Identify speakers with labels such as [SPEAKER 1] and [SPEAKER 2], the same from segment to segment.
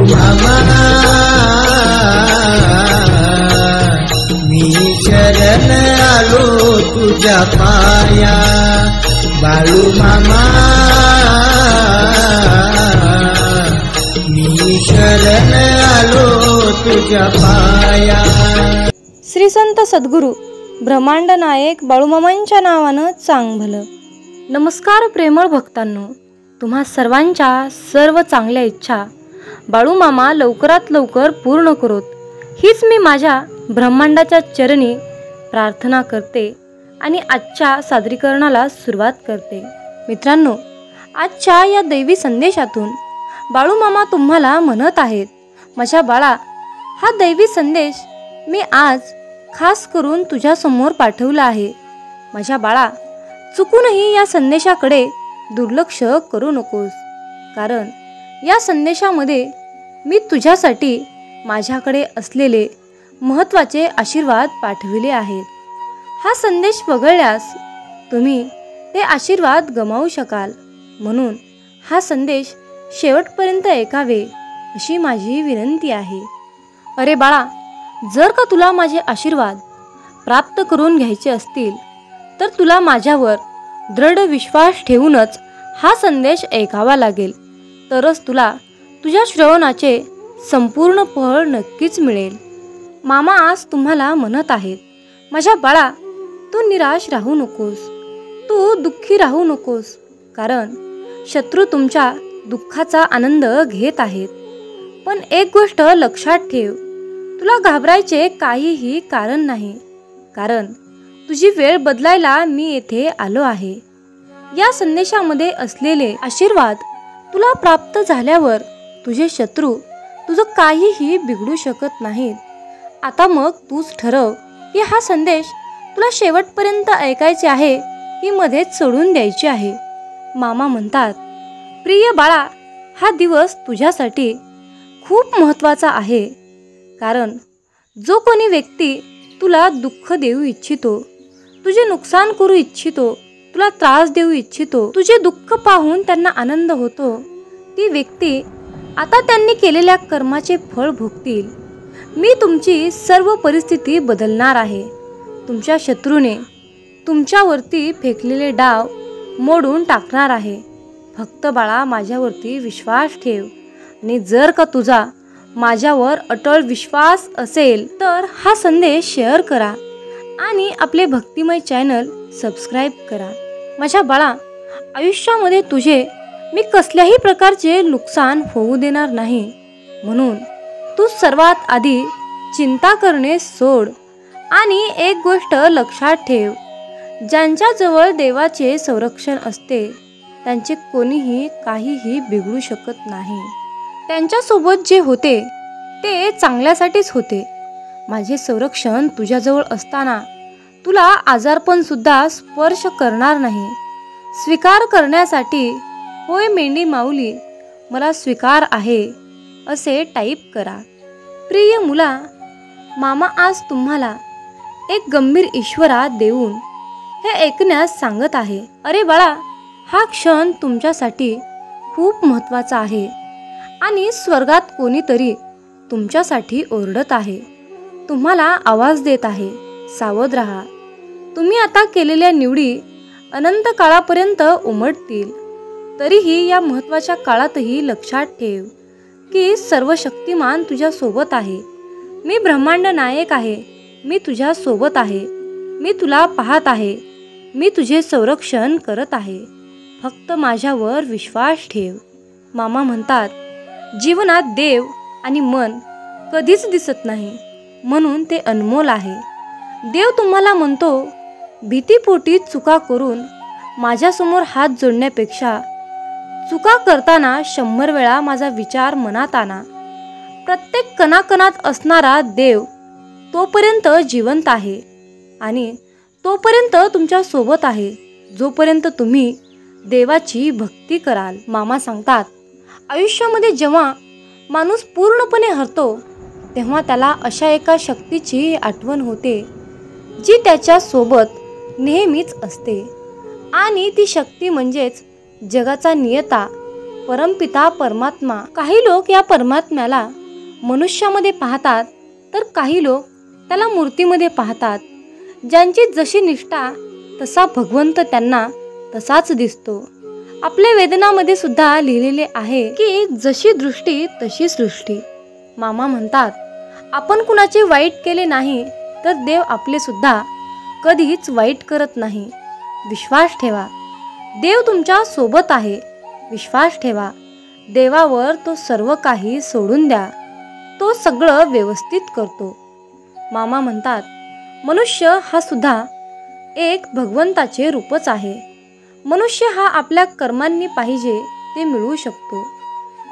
[SPEAKER 1] मामा मी शरण आलो तुझ्या पाया, बाळू मामा मी शरण आलो तुझ्या पाया।
[SPEAKER 2] श्री संत सद्गुरू ब्रह्मांड नायक बाळूमामांच्या नावानं चांग भलं। नमस्कार प्रेमळ भक्तांनो, तुम्हा सर्वांच्या सर्व चांगल्या इच्छा बाळूमामा लवकरात लवकर पूर्ण करोत, हीच मी माझ्या ब्रह्मांडाच्या चरणी प्रार्थना करते आणि आजच्या सादरीकरणाला सुरुवात करते। मित्रांनो, आजच्या या दैवी संदेशातून बाळूमामा तुम्हाला म्हणत आहेत, माझ्या बाळा, हा दैवी संदेश मी आज खास करून तुझ्यासमोर पाठवला आहे। माझ्या बाळा, चुकूनही या संदेशाकडे दुर्लक्ष करू नकोस, कारण या संदेशामध्ये मी तुझ्यासाठी माझ्याकडे असलेले महत्त्वाचे आशीर्वाद पाठविले आहेत। हा संदेश वगळल्यास तुम्ही ते आशीर्वाद गमावू शकाल, म्हणून हा संदेश शेवटपर्यंत ऐकावे अशी माझी विनंती आहे। अरे बाळा, जर का तुला माझे आशीर्वाद प्राप्त करून घ्यायचे असतील तर तुला माझ्यावर दृढ विश्वास ठेवूनच हा संदेश ऐकावा लागेल, तरच तुला तुझ्या श्रवणाचे संपूर्ण फळ नक्कीच मिळेल। मामा आज तुम्हाला म्हणत आहेत, माझ्या बाळा, तू निराश राहू नकोस, तू दुःखी राहू नकोस, कारण शत्रू तुमच्या दुःखाचा आनंद घेत आहेत। पण एक गोष्ट लक्षात ठेव, तुला घाबरायचे काहीही कारण नाही, कारण तुझी वेळ बदलायला मी येथे आलो आहे। या संदेशामध्ये असलेले आशीर्वाद तुला प्राप्त झाल्यावर तुझे शत्रू तुझं काहीही बिघडू शकत नाहीत। आता मग तूच ठरव की हा संदेश तुला शेवटपर्यंत ऐकायचे आहे की मध्येच सोडून द्यायचे आहे। मामा म्हणतात, प्रिय बाळा, हा दिवस तुझ्यासाठी खूप महत्त्वाचा आहे, कारण जो कोणी व्यक्ती तुला दुःख देऊ इच्छितो, तुझे नुकसान करू इच्छितो, तुला त्रास देऊ इच्छितो, तुझे दुःख पाहून त्यांना आनंद होतो, ती व्यक्ती आता त्यांनी केलेल्या कर्माचे फळ भोगतील। मी तुमची सर्व परिस्थिती बदलणार आहे। तुमच्या शत्रूने तुमच्यावरती फेकलेले डाव मोडून टाकणार आहे। फक्त बाळा, माझ्यावरती विश्वास ठेव, आणि जर का तुझा माझ्यावर अटळ विश्वास असेल तर हा संदेश शेअर करा आणि आपले भक्तिमय चॅनल सबस्क्राईब करा। माझ्या बाळा, आयुष्यामध्ये तुझे मी कसल्याही प्रकारचे नुकसान होऊ देणार नाही, म्हणून तू सर्वात आधी चिंता करणे सोड आणि एक गोष्ट लक्षात ठेव, ज्यांच्याजवळ देवाचे संरक्षण असते त्यांचे कोणीही काहीही बिघडू शकत नाही। त्यांच्यासोबत जे होते ते चांगल्यासाठीच होते। माझे संरक्षण तुझ्याजवळ असताना तुला आजारपण सुद्धा स्पर्श करणार नाही। स्वीकार करण्यासाठी होय मेंढी माऊली, मला स्वीकार आहे असे टाईप करा। प्रिय मुला, मामा आज तुम्हाला एक गंभीर इशारा देऊन हे ऐकण्यास सांगत आहे। अरे बाळा, हा क्षण तुमच्यासाठी खूप महत्त्वाचा आहे आणि स्वर्गात कोणीतरी तुमच्यासाठी ओरडत आहे, तुम्हाला आवाज देत आहे, सावध राहा। तुम्ही आता केलेल्या निवडी अनंत काळापर्यंत उमटतील, तरीही या महत्त्वाच्या काळातही लक्षात ठेव की सर्वशक्तिमान तुझ्या सोबत आहे। मी ब्रह्मांड नायक आहे, मी तुझ्या सोबत आहे, मी तुला पाहत आहे, मी तुझे संरक्षण करत आहे, फक्त माझ्यावर विश्वास ठेव। मामा म्हणतात, जीवनात देव आणि मन कधीच दिसत नाही, म्हणून ते अनमोल आहे। देव तुम्हाला म्हणतो, भीतीपोटी चुका करून माझ्यासमोर हात जोडण्यापेक्षा चुका करताना 100 वेळा माझा विचार मनात आणा। प्रत्येक कणाकणात असणारा देव तोपर्यंत जिवंत आहे आणि तोपर्यंत तुमच्या सोबत आहे जोपर्यंत तुम्ही देवाची भक्ती कराल। मामा सांगतात, आयुष्यामध्ये जेव्हा माणूस पूर्णपणे हरतो तेव्हा त्याला अशा एका शक्तीची आठवण होते जी त्याच्या सोबत नेहमीच असते, आणि ती शक्ती म्हणजेच जगाचा नियता परमपिता परमात्मा. काही लोक या परमात्म्याला मनुष्यामध्ये पाहतात, तर काही लोक त्याला मूर्तीमध्ये पाहतात. ज्यांची जशी निष्ठा तसा भगवंत त्यांना तसाच दिसतो. आपल्या वेदनामध्ये सुद्धा लिहिलेले आहे की जशी दृष्टी तशी सृष्टी. मामा म्हणतात, आपण कुणाचे वाईट केले नाही तर देव आपले सुद्धा कधीच वाईट करत नाही. विश्वास ठेवा, देव तुमच्या सोबत आहे. विश्वास ठेवा, देवावर तो सर्व काही सोडून द्या, तो सगळं व्यवस्थित करतो. मामा म्हणतात, मनुष्य हा सुद्धा एक भगवंताचे रूपच आहे. मनुष्य हा आपल्या कर्मांनी पाहिजे ते मिळवू शकतो.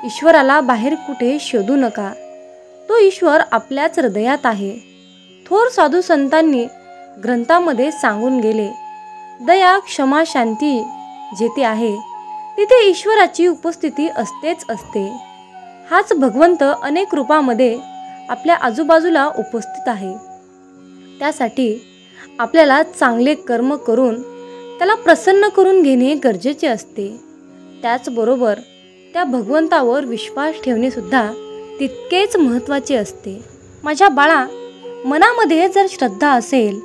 [SPEAKER 2] ईश्वराला बाहेर कुठे शोधू नका, तो ईश्वर आपल्याच हृदयात आहे. थोर साधू संतांनी ग्रंथामध्ये सांगून गेले, दया, क्षमा, शांती जेथे आहे तिथे ईश्वराची उपस्थिती असतेच असते. हाच भगवंत अनेक रूपामध्ये आपल्या आजूबाजूला उपस्थित आहे. त्यासाठी आपल्याला चांगले कर्म करून त्याला प्रसन्न करून घेणे गरजेचे असते. त्याचबरोबर त्या भगवंतावर विश्वास ठेवणे सुद्धा तितकेच महत्त्वाचे असते. माझ्या बाळा, मनामध्ये जर श्रद्धा असेल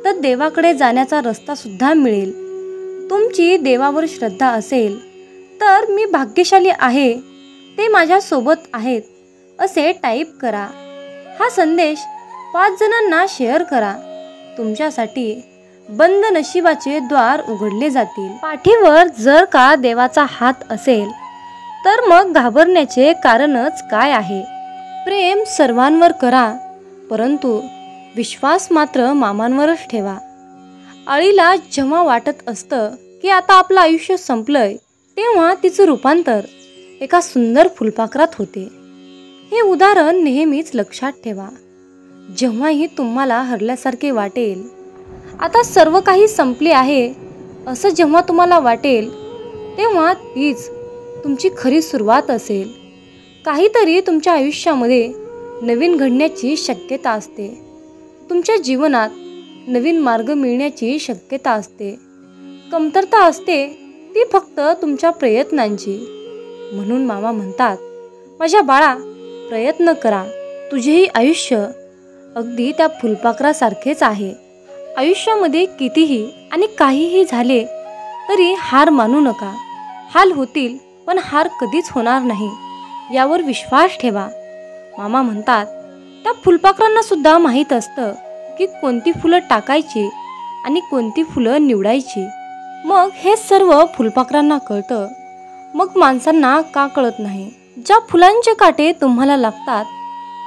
[SPEAKER 2] तर देवाकडे जाण्याचा रस्ता सुद्धा मिळेल. तुमची देवावर श्रद्धा असेल तर मी भाग्यशाली आहे, ते माझ्यासोबत आहेत असे टाईप करा. हा संदेश 5 जणांना शेअर करा. तुमच्यासाठी बंद नशिबाचे द्वार उघडले जातील. पाठीवर जर का देवाचा हात असेल तर मग घाबरण्याचे कारणच काय आहे. प्रेम सर्वांवर करा, परंतु विश्वास मात्र मामांवरच ठेवा. आळीला जेव्हा वाटत असतं की आता आपलं आयुष्य संपलंय, तेव्हा तिचं रूपांतर एका सुंदर फुलपाखरात होते. हे उदाहरण नेहमीच लक्षात ठेवा. जेव्हाही तुम्हाला हरल्यासारखे वाटेल, आता सर्व काही संपले आहे असं जेव्हा तुम्हाला वाटेल, तेव्हा तीच तुमची खरी सुरुवात असेल. काहीतरी तुमच्या आयुष्यामध्ये नवीन घडण्याची शक्यता असते. तुमच्या जीवनात नवीन मार्ग मिळण्याची शक्यता असते. कमतरता असते ती फक्त तुमच्या प्रयत्नांची. म्हणून मामा म्हणतात, माझ्या बाळा, प्रयत्न करा. तुझेही आयुष्य अगदी त्या फुलपाखरासारखेच आहे. आयुष्यामध्ये कितीही आणि काहीही झाले तरी हार मानू नका. हाल होतील पण हार कधीच होणार नाही, यावर विश्वास ठेवा. मामा म्हणतात, त्या फुलपाखरांना सुद्धा माहीत असतं की कोणती फुलं टाकायची आणि कोणती फुलं निवडायची. मग हे सर्व फुलपाखरांना कळतं, मग माणसांना का कळत नाही. ज्या फुलांचे काटे तुम्हाला लागतात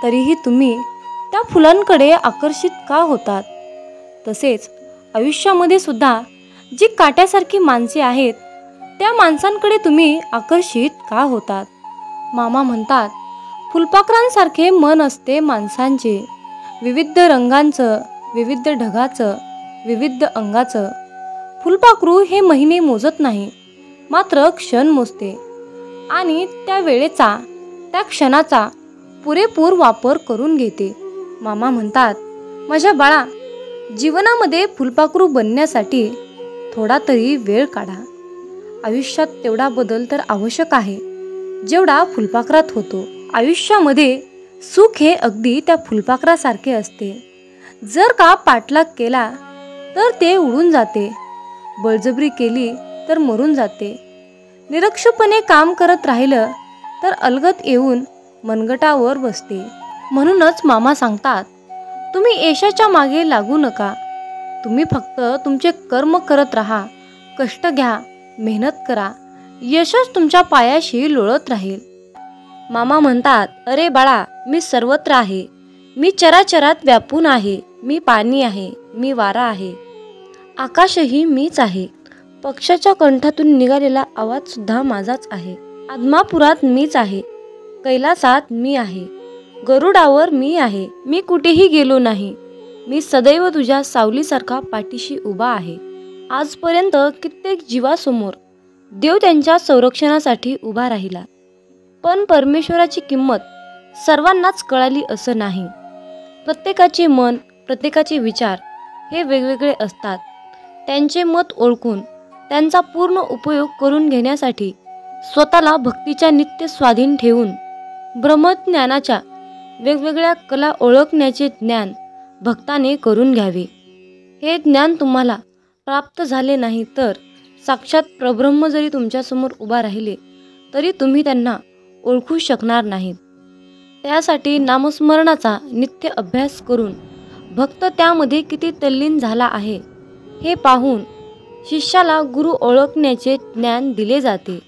[SPEAKER 2] तरीही तुम्ही त्या फुलांकडे आकर्षित का होतात, तसेच आयुष्यामध्ये सुद्धा जी काट्यासारखी माणसे आहेत त्या माणसांकडे तुम्ही आकर्षित का होतात. मामा म्हणतात, फुलपाखरांसारखे मन असते माणसांचे, विविध रंगांचं, विविध ढगाचं, विविध अंगाचं. फुलपाखरू हे महिने मोजत नाही, मात्र क्षण मोजते आणि त्या वेळेचा, त्या क्षणाचा पुरेपूर वापर करून घेते. मामा म्हणतात, माझ्या बाळा, जीवनामध्ये फुलपाखरू बनण्यासाठी थोडा तरी वेळ काढा. आयुष्यात तेवढा बदल तर आवश्यक आहे जेवढा फुलपाखरात होतो. आयुष्यामध्ये सुख हे अगदी त्या फुलपाखरासारखे असते. जर का पाठलाग केला तर ते उडून जाते, बळजबरी केली तर मरून जाते. निरक्षरपणे काम करत राहिलं तर अलगद येऊन मनगटावर बसते. म्हणूनच मामा सांगतात, तुम्ही यशाच्या मागे लागू नका. तुम्ही फक्त तुमचे कर्म करत राहा, कष्ट घ्या, मेहनत करा. यशच तुमच्या पायाशी लोळत राहील. मामा म्हणतात, अरे बाळा, मी सर्वत्र आहे. मी चराचरात व्यापून आहे. मी पाणी आहे, मी वारा आहे, आकाशही मीच आहे. पक्षाच्या कंठातून निघालेला आवाज सुद्धा माझाच आहे. आदमापुरात मीच आहे, कैलासात मी आहे, गरुडावर मी आहे. मी कुठेही गेलो नाही. मी सदैव तुझ्या सावलीसारखा पाठीशी उभा आहे. आजपर्यंत कित्येक जीवासमोर देव त्यांच्या संरक्षणासाठी उभा राहिला, पण परमेश्वराची किंमत सर्वांनाच कळाली असं नाही. प्रत्येकाचे मन, प्रत्येकाचे विचार हे वेगवेगळे असतात. त्यांचे मत ओळखून त्यांचा पूर्ण उपयोग करून घेण्यासाठी स्वतःला भक्तीच्या नित्य स्वाधीन ठेवून ब्रह्मज्ञानाच्या वेगवेगळ्या कला ओळखण्याचे ज्ञान भक्ताने करून घ्यावे. हे ज्ञान तुम्हाला प्राप्त झाले नाही तर साक्षात परब्रह्म जरी तुमच्यासमोर उभा राहिले तरी तुम्ही त्यांना ओळखू शकणार नाहीत. त्यासाठी नामस्मरणाचा नित्य अभ्यास करून भक्त त्यामध्ये किती तल्लीन झाला आहे हे पाहून शिष्याला गुरु ओळखण्याचे ज्ञान दिले जाते.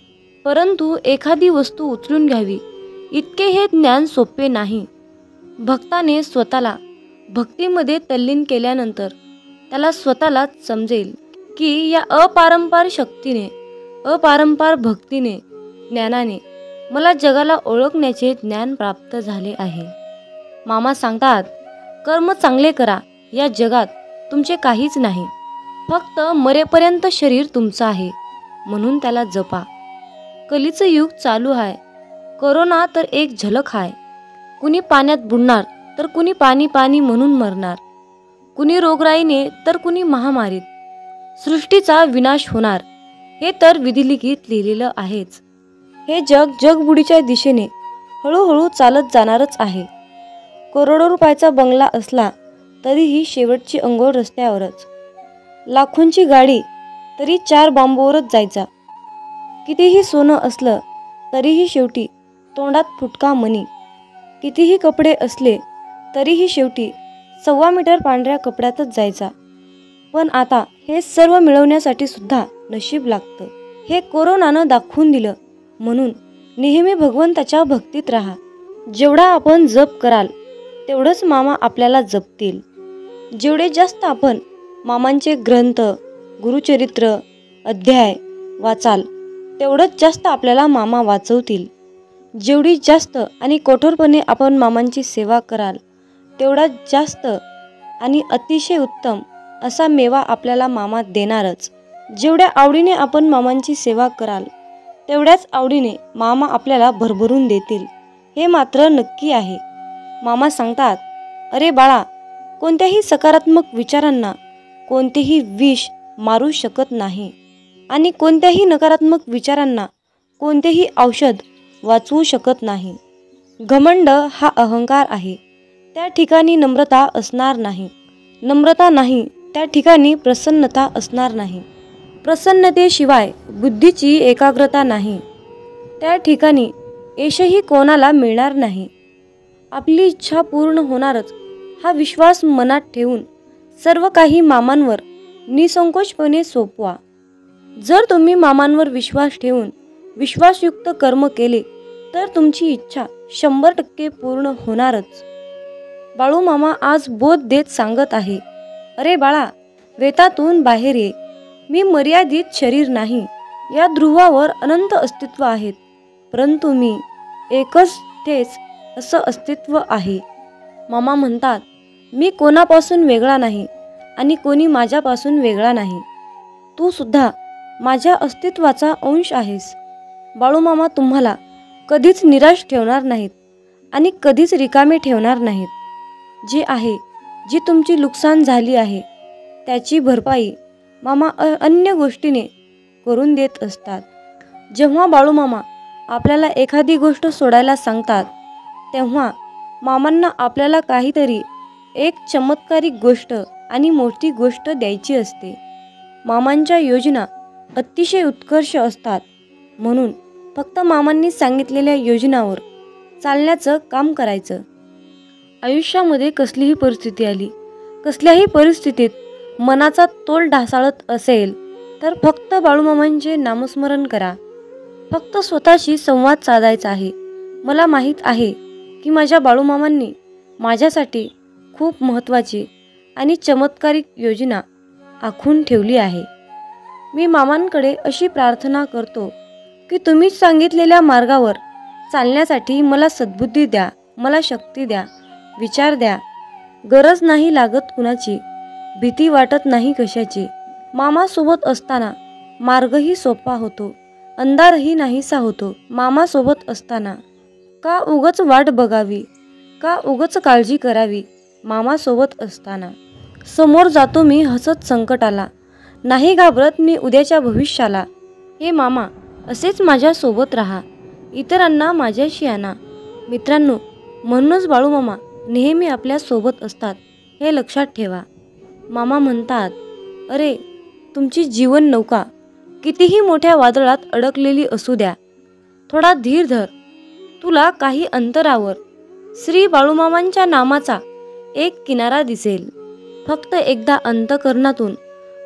[SPEAKER 2] परंतु एखादी वस्तू उचलून घ्यावी इतके हे ज्ञान सोपे नाही. भक्ताने स्वतःला भक्तीमध्ये तल्लीन केल्यानंतर त्याला स्वतःलाच समजेल की या अपारंपार शक्तीने, अपारंपार भक्तीने, ज्ञानाने मला जगाला ओळखण्याचे ज्ञान प्राप्त झाले आहे. मामा सांगतात, कर्म चांगले करा, या जगात तुमचे काहीच नाही, फक्त मरेपर्यंत शरीर तुमचं आहे, म्हणून त्याला जपा. कलीचं युग चालू आहे, कोरोना तर एक झलक आहे. कुणी पाण्यात बुडणार तर कुणी पाणी पाणी म्हणून मरणार, कुणी रोगराईने तर कुणी महामारीत. सृष्टीचा विनाश होणार हे तर विधिलिखित लिहिलेलं आहेच. हे जग जगबुडीच्या दिशेने हळूहळू चालत जाणारच आहे. करोडो रुपयाचा बंगला असला तरीही शेवटची अंघोळ रस्त्यावरच. लाखोंची गाडी तरी 4 बांबूवरच जायचा. कितीही सोनं असलं तरीही शेवटी तोंडात फुटका मणी. कितीही कपडे असले तरीही शेवटी 1.25 मीटर पांढऱ्या कपड्यातच जायचा. पण आता हे सर्व मिळवण्यासाठी सुद्धा नशीब लागतं. हे कोरोनानं दाखवून दिलं. म्हणून नेहमी भगवंताच्या भक्तीत राहा. जेवढा आपण जप कराल तेवढंच मामा आपल्याला जपतील. जेवढे जास्त आपण मामांचे ग्रंथ, गुरुचरित्र, अध्याय वाचाल तेवढंच जास्त आपल्याला मामा वाचवतील. जेवढी जास्त आणि कठोरपणे आपण मामांची सेवा कराल तेवढा जास्त आणि अतिशय उत्तम असा मेवा आपल्याला मामा देणारच. जेवढ्या आवडीने आपण मामांची सेवा कराल तेवढ्याच आवडीने मामा आपल्याला भरभरून देतील, हे मात्र नक्की आहे. मामा सांगतात, अरे बाळा, कोणत्याही सकारात्मक विचारांना कोणतेही विष मारू शकत नाही आणि कोणत्याही नकारात्मक विचारांना कोणतेही औषध वाचवू शकत नाही. घमंड हा अहंकार आहे, त्या ठिकाणी नम्रता असणार नाही. नम्रता नाही त्या ठिकाणी प्रसन्नता असणार नाही. प्रसन्नतेशिवाय बुद्धीची एकाग्रता नाही. त्या ठिकाणी यशही कोणाला मिळणार नाही. आपली इच्छा पूर्ण होणारच हा विश्वास मनात ठेवून सर्व काही मामांवर निसंकोचपणे सोपवा. जर तुम्ही मामांवर विश्वास ठेवून विश्वासयुक्त कर्म केले तर तुमची इच्छा 100% पूर्ण होणारच. बाळू मामा आज बोध देत सांगत आहे, अरे बाळा, वेतातून बाहेर ये. मी मर्यादित शरीर नाही, या ध्रुवावर अनंत अस्तित्व आहेत, परंतु मी एकच तेच असं अस्तित्व आहे. मामा म्हणतात, मी कोणापासून वेगळा नाही आणि कोणी माझ्यापासून वेगळा नाही. तू सुद्धा माझ्या अस्तित्वाचा अंश आहेस. बाळूमामा तुम्हाला कधीच निराश ठेवणार नाहीत आणि कधीच रिकामे ठेवणार नाहीत. जे आहे, जी तुमची नुकसान झाली आहे त्याची भरपाई मामा अन्य गोष्टीने करून देत असतात. जेव्हा बाळूमामा आपल्याला एखादी गोष्ट सोडायला सांगतात तेव्हा मामांना आपल्याला काहीतरी एक चमत्कारिक गोष्ट आणि मोठी गोष्ट द्यायची असते. मामांच्या योजना अतिशय उत्कर्ष असतात, म्हणून फक्त मामांनी सांगितलेल्या योजनावर चालण्याचं काम करायचं. आयुष्यामध्ये कसलीही परिस्थिती आली, कसल्याही परिस्थितीत मनाचा तोल ढासाळत असेल तर फक्त बाळूमामांचे नामस्मरण करा. फक्त स्वतःशी संवाद साधायचा आहे. मला माहीत आहे की माझ्या बाळूमामांनी माझ्यासाठी खूप महत्त्वाची आणि चमत्कारिक योजना आखून ठेवली आहे. मी मामांकडे अशी प्रार्थना करतो की तुम्ही सांगितलेल्या मार्गावर चालण्यासाठी मला सद्बुद्धी द्या, मला शक्ती द्या, विचार द्या. गरज नाही लागत कुणाची, भीती वाटत नाही कशाची. मामासोबत असताना मार्गही सोपा होतो, अंधारही नाहीसा होतो. मामासोबत असताना का उगच वाट बघावी, का उगच काळजी करावी. मामासोबत असताना समोर जातो मी हसत संकटाला, नाही घाबरत मी उद्याच्या भविष्याला. हे मामा असेच माझ्यासोबत राहा, इतरांना माझ्याशी आणा. मित्रांनो, म्हणूनच बाळूमामा नेहमी आपल्यासोबत असतात हे लक्षात ठेवा. मामा म्हणतात, अरे तुमची जीवन नौका कितीही मोठ्या वादळात अडकलेली असू द्या, थोडा धीर धर. तुला काही अंतरावर श्री बाळूमामांच्या नामाचा एक किनारा दिसेल. फक्त एकदा अंतःकरणातून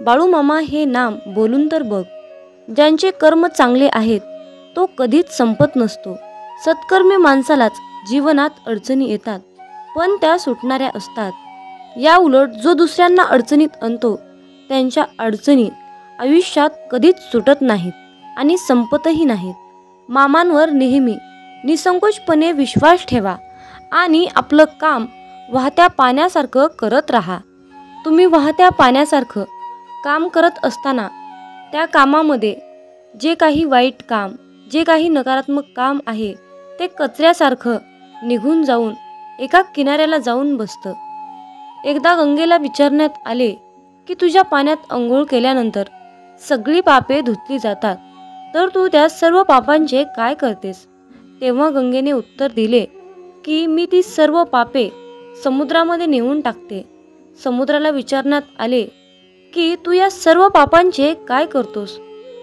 [SPEAKER 2] बाळूमामा हे नाम बोलून तर बघ. ज्यांचे कर्म चांगले आहेत तो कधीच संपत नसतो. सत्कर्मी माणसालाच जीवनात अडचणी येतात, पण त्या सुटणाऱ्या असतात. या उलट जो दुसऱ्यांना अडचणीत आणतो त्यांच्या अडचणी आयुष्यात कधीच सुटत नाहीत आणि संपतही नाहीत. मामांवर नेहमी निसंकोचपणे विश्वास ठेवा आणि आपलं काम वाहत्या पाण्यासारखं करत राहा. तुम्ही वाहत्या पाण्यासारखं काम करत असताना त्या कामामध्ये जे काही वाईट काम, जे काही नकारात्मक काम आहे ते कचऱ्यासारखं निघून जाऊन एका किनाऱ्याला जाऊन बसतं. एकदा गंगेला विचारण्यात आले की तुझ्या पाण्यात अंघोळ केल्यानंतर सगळी पापे धुतली जातात, तर तू त्या सर्व पापांचे काय करतेस? तेव्हा गंगेने उत्तर दिले की मी ती सर्व पापे समुद्रामध्ये नेऊन टाकते. समुद्राला विचारण्यात आले की तू या सर्व पापांचे काय करतोस?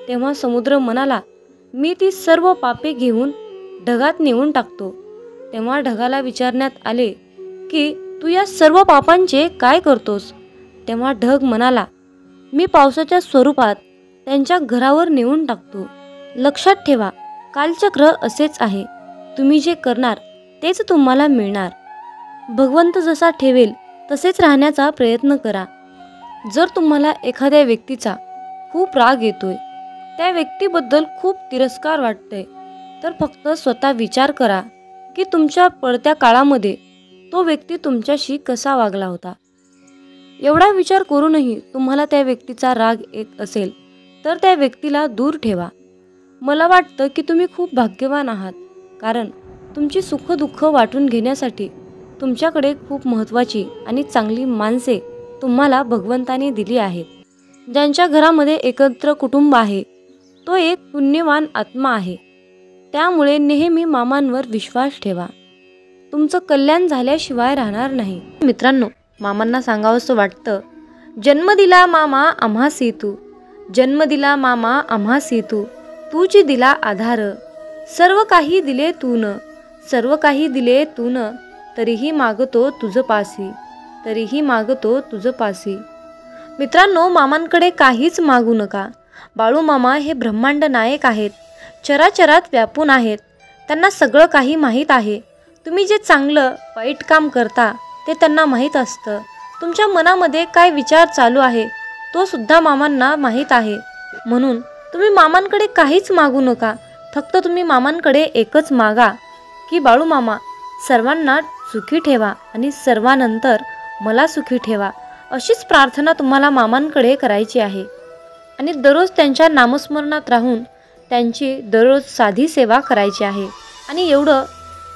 [SPEAKER 2] तेव्हा समुद्र म्हणाला, मी ती सर्व पापे घेऊन ढगात नेऊन टाकतो. तेव्हा ढगाला विचारण्यात आले की तू या सर्व पापांचे काय करतोस? तेव्हा ढग म्हणाला, मी पावसाच्या स्वरूपात त्यांच्या घरावर नेऊन टाकतो. लक्षात ठेवा, कालचक्र असेच आहे. तुम्ही जे करणार तेच तुम्हाला मिळणार. भगवंत जसा ठेवेल तसेच राहण्याचा प्रयत्न करा. जर तुम्हाला एखाद्या व्यक्तीचा खूप राग येतोय, त्या व्यक्तीबद्दल खूप तिरस्कार वाटतंय, तर फक्त स्वतः विचार करा की तुमच्या पडत्या काळामध्ये तो व्यक्ती तुमच्याशी कसा वागला होता. एवढा विचार करूनही तुम्हाला त्या व्यक्तीचा राग येत असेल तर त्या व्यक्तीला दूर ठेवा. मला वाटतं की तुम्ही खूप भाग्यवान आहात, कारण तुमची सुखदुःख वाटून घेण्यासाठी तुमच्याकडे खूप महत्त्वाची आणि चांगली माणसे तुम्हाला भगवंताने दिली आहेत. ज्यांच्या घरामध्ये एकत्र कुटुंब आहे तो एक पुण्यवान आत्मा आहे. त्यामुळे नेहमी मामांवर विश्वास ठेवा. तुमचं कल्याण झाल्याशिवाय राहणार नाही. मित्रांनो, मामांना सांगावंसं वाटतं, जन्म दिला मामा आम्हासी तू, जन्म दिला मामा आम्हासी तू, तूची दिला आधार. सर्व काही दिले तून, सर्व काही दिले तून, तरीही मागतो तुझ पासी, तरीही मागतो तुझ पासी. मित्रांनो, मामांकडे काहीच मागू नका. बाळूमामा हे ब्रह्मांड नायक आहेत, चराचरात व्यापून आहेत. त्यांना सगळं काही माहीत आहे. तुम्ही जे चांगलं वाईट काम करता ते त्यांना माहीत असतं. तुमच्या मनामध्ये काय विचार चालू आहे तो सुद्धा मामांना माहीत आहे. म्हणून तुम्ही मामांकडे काहीच मागू नका. फक्त तुम्ही मामांकडे एकच मागा की बाळूमामा सर्वांना सुखी ठेवा आणि सर्वांनंतर मला सुखी ठेवा. अशीच प्रार्थना तुम्हाला मामांकडे करायची आहे आणि दररोज त्यांच्या नामस्मरणात राहून त्यांची दररोज साधी सेवा करायची आहे. आणि एवढं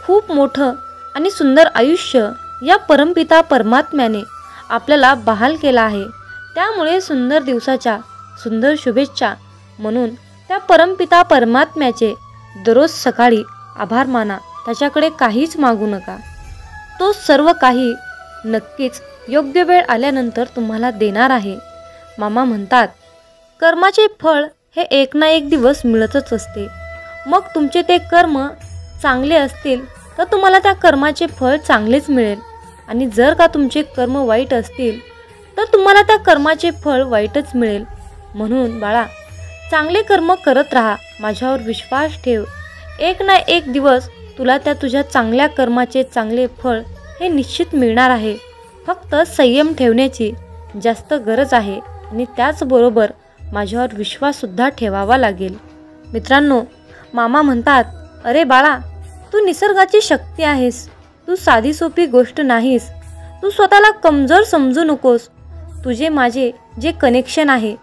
[SPEAKER 2] खूप मोठं आणि सुंदर आयुष्य या परमपिता परमात्म्याने आपल्याला बहाल केला आहे. त्यामुळे सुंदर दिवसाच्या सुंदर शुभेच्छा म्हणून त्या परमपिता परमात्म्याचे दररोज सकाळी आभार माना. त्याच्याकडे काहीच मागू नका. तो सर्व काही नक्कीच योग्य वेळ आल्यानंतर तुम्हाला देणार आहे. मामा म्हणतात, कर्माचे फळ हे एक ना एक दिवस मिळतच असते. मग तुमचे ते कर्म चांगले असतील तर तुम्हाला त्या कर्माचे फळ चांगलेच मिळेल, आणि जर का तुमचे कर्म वाईट असतील तर तुम्हाला त्या कर्माचे फळ वाईटच मिळेल. म्हणून बाळा, चांगले कर्म करत राहा, माझ्यावर विश्वास ठेव. एक ना एक दिवस तुला त्या तुझ्या चांगल्या कर्माचे चांगले फळ हे निश्चित मिळणार आहे. फक्त संयम ठेवण्याची जास्त गरज आहे आणि त्याचबरोबर माझ्यावर विश्वाससुद्धा ठेवावा लागेल. मित्रांनो, मामा म्हणतात, अरे बाळा, तू निसर्गाची शक्ती आहेस. तू साधी सोपी गोष्ट नाहीस. तू स्वतःला कमजोर समजू नकोस. तुझे माझे जे कनेक्शन आहे,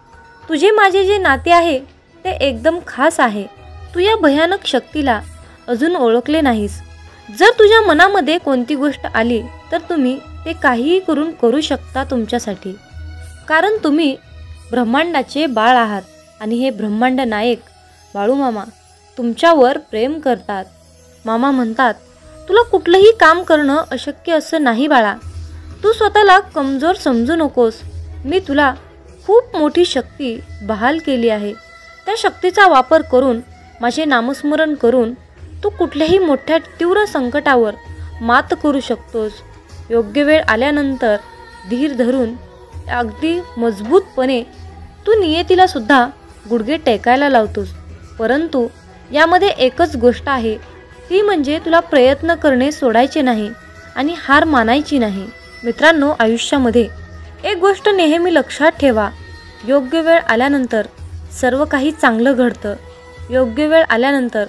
[SPEAKER 2] तुझे माझे जे नाते आहे ते एकदम खास आहे. तू या भयानक शक्तीला अजून ओळखले नाहीस. जर तुझ्या मनामध्ये कोणती गोष्ट आली तर तुम्ही ते काहीही करू शकता तुमच्यासाठी, कारण तुम्ही ब्रह्मांडाचे बाळ आहात आणि हे ब्रह्मांड नायक बाळूमामा तुमच्यावर प्रेम करतात. मामा म्हणतात, तुला कुठलंही काम करणं अशक्य असं नाही बाळा. तू स्वतःला कमजोर समजू नकोस. मी तुला खूप मोठी शक्ती बहाल केली आहे. त्या शक्तीचा वापर करून, माझे नामस्मरण करून तू कुठल्याही मोठ्या तीव्र संकटावर मात करू शकतोस. योग्य वेळ आल्यानंतर धीर धरून अगदी मजबूतपणे तू नियतीला सुद्धा गुडघे टेकायला लावतोस. परंतु यामध्ये एकच गोष्ट आहे, ती म्हणजे तुला प्रयत्न करणे सोडायचे नाही आणि हार मानायची नाही. मित्रांनो, आयुष्यामध्ये एक गोष्ट नेहमी लक्षात ठेवा, योग्य वेळ आल्यानंतर सर्व काही चांगलं घडतं. योग्य वेळ आल्यानंतर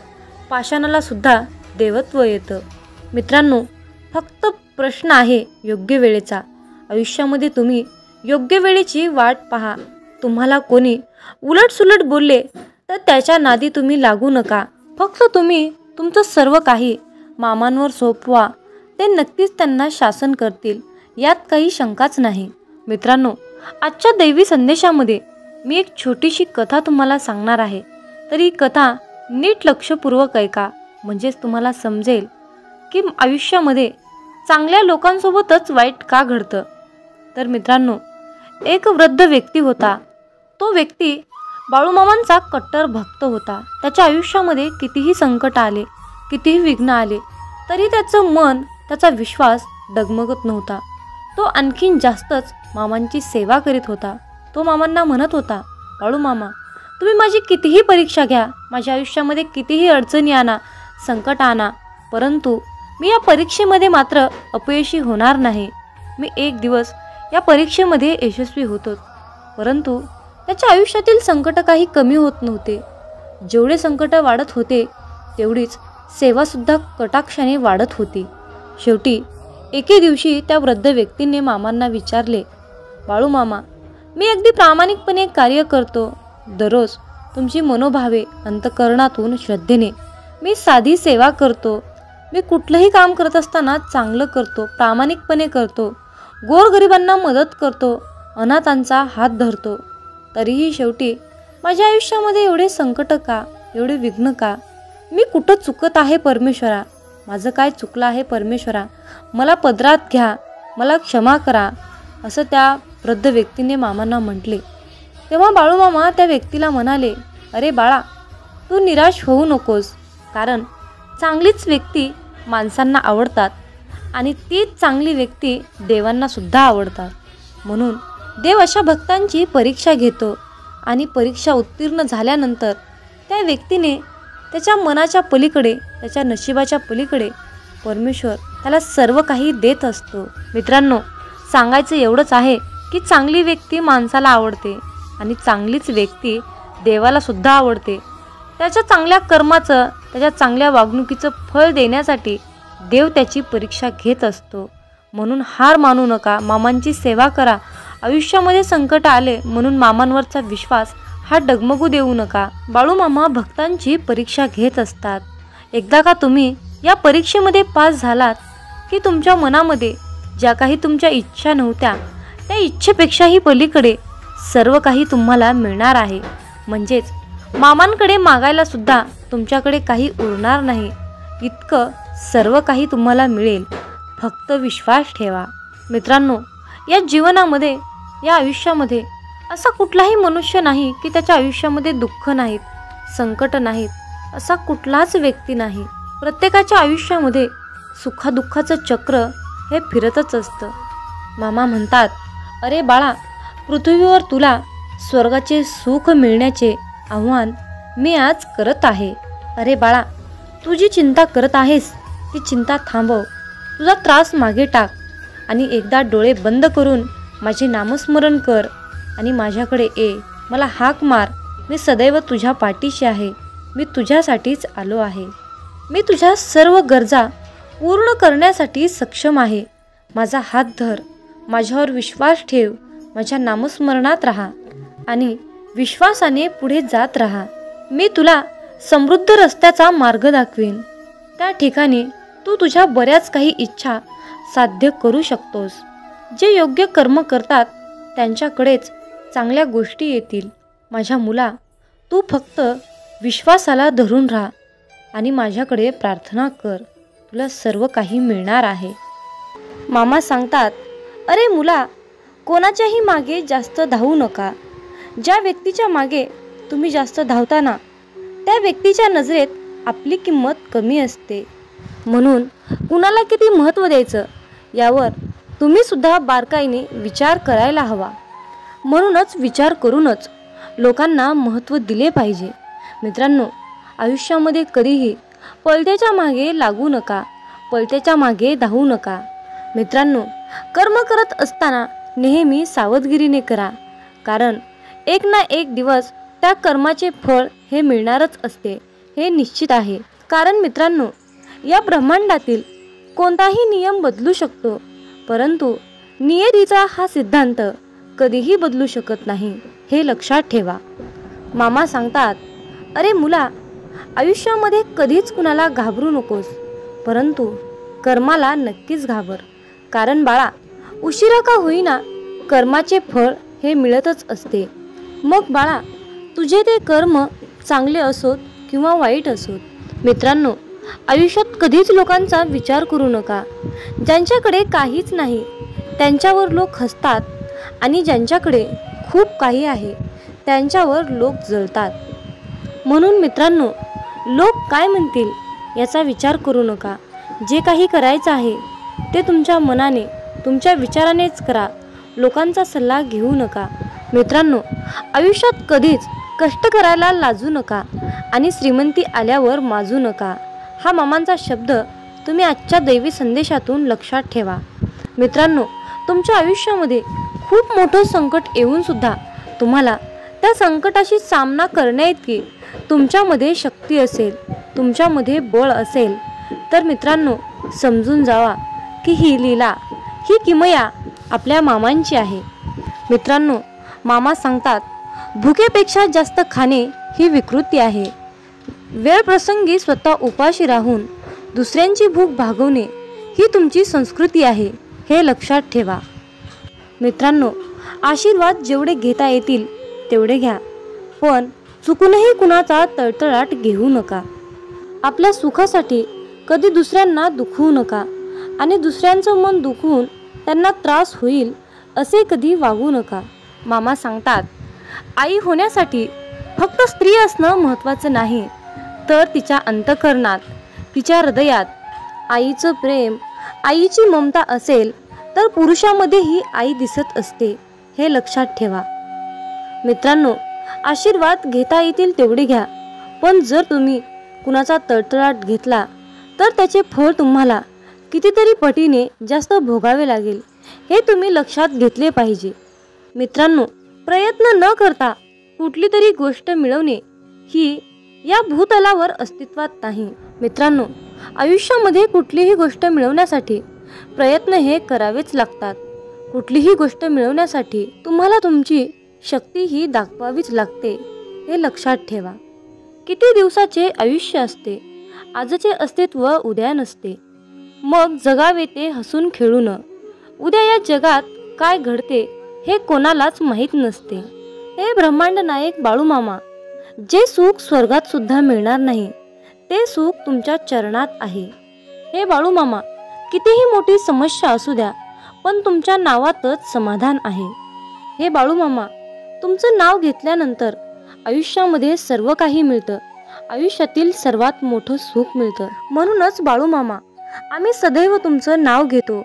[SPEAKER 2] पाषाणाला सुद्धा देवत्व येतं. मित्रांनो, फक्त प्रश्न आहे योग्य वेळेचा. आयुष्यामध्ये तुम्ही योग्य वेळेची वाट पहा. तुम्हाला कोणी उलटसुलट बोलले तर त्याच्या नादी तुम्ही लागू नका. फक्त तुम्ही तुमचं सर्व काही मामांवर सोपवा. ते नक्कीच त्यांना शासन करतील, यात काही शंकाच नाही. मित्रांनो, आजच्या दैवी संदेशामध्ये मी एक छोटीशी कथा तुम्हाला सांगणार आहे. तर ही कथा नीट लक्षपूर्वक ऐका, म्हणजेच तुम्हाला समजेल की आयुष्यामध्ये चांगल्या लोकांसोबतच वाईट का घडतं. तर मित्रांनो, एक वृद्ध व्यक्ती होता. तो व्यक्ती बाळूमामांचा कट्टर भक्त होता. त्याच्या आयुष्यामध्ये कितीही संकट आले, कितीही विघ्न आले, तरी त्याचं मन, त्याचा विश्वास डगमगत नव्हता. तो आणखीन जास्तच मामांची सेवा करीत होता. तो मामांना म्हणत होता, बाळूमामा, तुम्ही माझी कितीही परीक्षा घ्या, माझ्या आयुष्यामध्ये कितीही अडचणी आणा, संकट आणा, परंतु मी या परीक्षेमध्ये मात्र अपयशी होणार नाही. मी एक दिवस या परीक्षेमध्ये यशस्वी होतोच. परंतु त्याच्या आयुष्यातील संकट काही कमी होत नव्हते. जेवढे संकट वाढत होते तेवढीच सेवासुद्धा कटाक्षाने वाढत होती. शेवटी एके दिवशी त्या वृद्ध व्यक्तीने मामांना विचारले, बाळूमामा, मी अगदी प्रामाणिकपणे कार्य करतो. दररोज तुमची मनोभावे अंतःकरणातून श्रद्धेने मी साधी सेवा करतो. मी कुठलंही काम करत असताना चांगलं करतो, प्रामाणिकपणे करतो, गोरगरिबांना मदत करतो, अनाथांचा हात धरतो. तरीही शेवटी माझ्या आयुष्यामध्ये एवढे संकट का, एवढे विघ्न का? मी कुठं चुकत आहे परमेश्वरा? माझं काय चुकलं आहे परमेश्वरा? मला पदरात घ्या, मला क्षमा करा, असं त्या वृद्ध व्यक्तीने मामांना म्हटले. तेव्हा बाळूमामा त्या व्यक्तीला म्हणाले, अरे बाळा, तू निराश होऊ नकोस, कारण चांगलीच व्यक्ती माणसांना आवडतात आणि तीच चांगली व्यक्ती देवांना सुद्धा आवडतात. म्हणून देव अशा भक्तांची परीक्षा घेतो आणि परीक्षा उत्तीर्ण झाल्यानंतर त्या व्यक्तीने त्याच्या मनाच्या पलीकडे, त्याच्या नशिबाच्या पलीकडे परमेश्वर त्याला सर्व काही देत असतो. मित्रांनो, सांगायचं एवढंच आहे की चांगली व्यक्ती माणसाला आवडते आणि चांगलीच व्यक्ती देवाला सुद्धा आवडते. त्याच्या चांगल्या कर्माचं, त्याच्या चांगल्या वागणुकीचं फळ देण्यासाठी देव त्याची परीक्षा घेत असतो. म्हणून हार मानू नका, मामांची सेवा करा. आयुष्यामध्ये संकट आले म्हणून मामांवरचा विश्वास हा डगमगू देऊ नका. बाळूमामा भक्तांची परीक्षा घेत असतात. एकदा का तुम्ही या परीक्षेमध्ये पास झालात की तुमच्या मनामध्ये ज्या काही तुमच्या इच्छा नव्हत्या त्या इच्छेपेक्षाही पलीकडे सर्व काही तुम्हाला मिळणार आहे. म्हणजेच मामांकडे मागायला सुद्धा तुमच्याकडे काही उरणार नाही, इतकं सर्व काही तुम्हाला मिळेल. फक्त विश्वास ठेवा. मित्रांनो, या जीवनामध्ये, या आयुष्यामध्ये असा कुठलाही मनुष्य नाही की त्याच्या आयुष्यामध्ये दुःख नाहीत, संकट नाहीत, असा कुठलाच व्यक्ती नाही. प्रत्येकाच्या आयुष्यामध्ये सुखादुःखाचं चक्र हे फिरतच असतं. मामा म्हणतात, अरे बाळा, पृथ्वीवर तुला स्वर्गाचे सुख मिळण्याचे आव्हान मी आज करत आहे. अरे बाळा, तू जी चिंता करत आहेस ती चिंता थांबव, तुझा त्रास मागे टाक आणि एकदा डोळे बंद करून माझे नामस्मरण कर आणि माझ्याकडे ये. मला हाक मार. मी सदैव तुझ्या पाठीशी आहे. मी तुझ्यासाठीच आलो आहे. मी तुझ्या सर्व गरजा पूर्ण करण्यासाठी सक्षम आहे. माझा हात धर, माझ्यावर विश्वास ठेव, माझ्या नामस्मरणात राहा आणि विश्वासाने पुढे जात राहा. मी तुला समृद्ध रस्त्याचा मार्ग दाखवीन. त्या ठिकाणी तू तुझ्या बऱ्याच काही इच्छा साध्य करू शकतोस. जे योग्य कर्म करतात त्यांच्याकडेच चांगल्या गोष्टी येतील. माझ्या मुला, तू फक्त विश्वासाला धरून राहा आणि माझ्याकडे प्रार्थना कर, तुला सर्व काही मिळणार आहे. मामा सांगतात, अरे मुला, कोणाच्याही मागे जास्त धावू नका. ज्या व्यक्तीच्या मागे तुम्ही जास्त धावताना त्या व्यक्तीच्या नजरेत आपली किंमत कमी असते. म्हणून कुणाला किती महत्त्व द्यायचं यावर तुम्ही सुद्धा बारकाईने विचार करायला हवा. म्हणूनच विचार करूनच लोकांना महत्त्व दिले पाहिजे. मित्रांनो, आयुष्यामध्ये कधीही पळत्याच्या मागे लागू नका, पळत्याच्या मागे धावू नका. मित्रांनो, कर्म करत असताना नेहमी सावधगिरीने करा, कारण एक ना एक दिवस त्या कर्माचे फळ हे मिळणारच असते, हे निश्चित आहे. कारण मित्रांनो, या ब्रह्मांडातील कोणताही नियम बदलू शकतो, परंतु नियतीचा हा सिद्धांत कधीही बदलू शकत नाही, हे लक्षात ठेवा. मामा सांगतात, अरे मुला, आयुष्यामध्ये कधीच कुणाला घाबरू नकोस, परंतु कर्माला नक्कीच घाबर. कारण बाळा, उशिरा का होईना कर्माचे फळ हे मिळतच असते. मग बाळा, तुझे ते कर्म चांगले असोत किंवा वाईट असोत. मित्रांनो, आयुष्यात कधीच लोकांचा विचार करू नका. ज्यांच्याकडे काहीच नाही त्यांच्यावर लोक हसतात आणि ज्यांच्याकडे खूप काही आहे त्यांच्यावर लोक जळतात. म्हणून मित्रांनो, लोक काय म्हणतील याचा विचार करू नका. जे काही करायचं आहे ते तुमच्या मनाने, तुमच्या विचारानेच करा. लोकांचा सल्ला घेऊ नका. मित्रांनो, आयुष्यात कधीच कष्ट करायला लाजू नका आणि श्रीमंती आल्यावर माजू नका. हा मामांचा शब्द तुम्ही आजच्या दैवी संदेशातून लक्षात ठेवा. मित्रांनो, तुमच्या आयुष्यामध्ये खूप मोठं संकट येऊन सुद्धा तुम्हाला त्या संकटाशी सामना करण्याइतकी तुमच्यामध्ये शक्ती असेल, तुमच्यामध्ये बळ असेल, तर मित्रांनो समजून जावा की ही लीला, ही किमया आपल्या मामांची आहे. मित्रांनो, मामा सांगतात, भुकेपेक्षा जास्त खाणे ही विकृती आहे. वेळ प्रसंगी स्वतः उपाशी राहून दुसऱ्यांची भूक भागवणे ही तुमची संस्कृती आहे, हे लक्षात ठेवा. मित्रांनो, आशीर्वाद जेवढे घेता येतील तेवढे घ्या, पण चुकूनही कुणाचा तळतळाट घेऊ नका. आपल्या सुखासाठी कधी दुसऱ्यांना दुखवू नका आणि दुसऱ्यांचं मन दुखवून त्यांना त्रास होईल असे कधी वागू नका. मामा सांगतात, आई होण्यासाठी फक्त स्त्री असणं महत्त्वाचं नाही, तर तिच्या अंतःकरणात, तिच्या हृदयात आईचं प्रेम, आईची ममता असेल तर पुरुषामध्येही आई दिसत असते, हे लक्षात ठेवा. मित्रांनो, आशीर्वाद घेता येतील तेवढे घ्या, पण जर तुम्ही कुणाचा तळतळाट घेतला तर त्याचे फळ तुम्हाला कितीतरी पटीने जास्त भोगावे लागेल, हे तुम्ही लक्षात घेतले पाहिजे. मित्रांनो, प्रयत्न न करता कुठली तरी गोष्ट मिळवणे ही या भूतलावर अस्तित्वात नाही. मित्रांनो, आयुष्यामध्ये कुठलीही गोष्ट मिळवण्यासाठी प्रयत्न हे करावेच लागतात. कुठलीही गोष्ट मिळवण्यासाठी तुम्हाला तुमची शक्ती ही दाखवावीच लागते, हे लक्षात ठेवा. किती दिवसाचे आयुष्य असते, आजचे अस्तित्व उद्या नसते. मग जगावे ते हसून खेळून. उद्या या जगात काय घडते हे कोणालाच माहीत नसते. हे ब्रह्मांड नायक बाळूमामा, जे सुख स्वर्गात सुद्धा मिळणार नाही ते सुख तुमच्या चरणात आहे. हे बाळूमामा, कितीही मोठी समस्या असू द्या, पण तुमच्या नावातच समाधान आहे. हे बाळूमामा, तुमचं नाव घेतल्यानंतर आयुष्यामध्ये सर्व काही मिळतं, आयुष्यातील सर्वात मोठं सुख मिळतं. म्हणूनच बाळूमामा, आम्ही सदैव तुमचं नाव घेतो,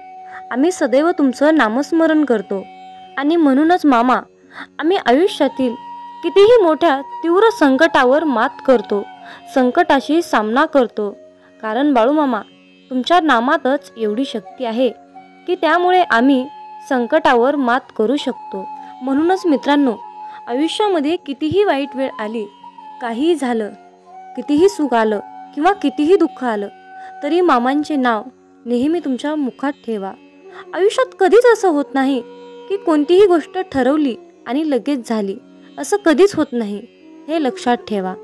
[SPEAKER 2] आम्ही सदैव तुमचं नामस्मरण करतो. आणि म्हणूनच मामा, आम्ही आयुष्यातील कितीही मोठ्या तीव्र संकटावर मात करतो, संकटाशी सामना करतो. कारण बाळूमामा, तुमच्या नामातच एवढी शक्ती आहे की त्यामुळे आम्ही संकटावर मात करू शकतो. म्हणूनच मित्रांनो, आयुष्यामध्ये कितीही वाईट वेळ आली, काहीही झालं, कितीही सुख आलं किंवा कितीही दुःख आलं, तरी मामांचे नाव नेहमी तुमच्या मुखात ठेवा. आयुष्यात कधीच असं होत नाही की कोणतीही गोष्ट ठरवली आणि लगेच झाली, असं कधीच होत नाही, हे लक्षात ठेवा.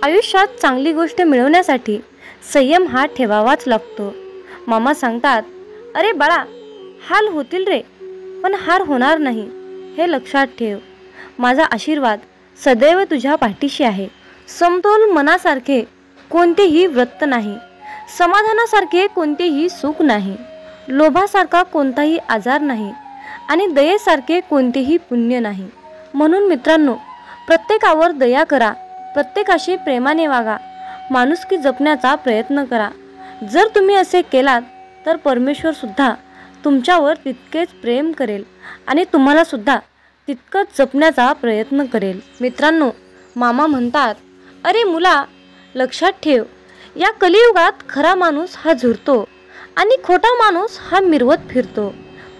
[SPEAKER 2] आयुष्यात चांगली गोष्ट मिळवण्यासाठी संयम हा ठेवावाच लागतो. मामा सांगतात, अरे बाळा, हाल होतील रे, पण हार होणार नाही, हे लक्षात ठेव. माझा आशीर्वाद सदैव तुझ्या पाठीशी आहे. समतोल मनासारखे कोणतेही व्रत नाही, समाधानासारखे कोणतेही सुख नाही, लोभासारखा कोणताही आजार नाही आणि दयेसारखे कोणतेही पुण्य नाही. म्हणून मित्रांनो, प्रत्येकावर दया करा, प्रत्येकाशी प्रेमाने वागा, माणुसकी जपण्याचा प्रयत्न करा. जर तुम्ही असे केलात तर परमेश्वर सुद्धा तुमच्यावर तितकेच प्रेम करेल आणि तुम्हाला सुद्धा तितकंच जपण्याचा प्रयत्न करेल. मित्रांनो, मामा म्हणतात, अरे मुला, लक्षात ठेव, या कलियुगात खरा माणूस हा झुरतो आणि खोटा माणूस हा मिरवत फिरतो.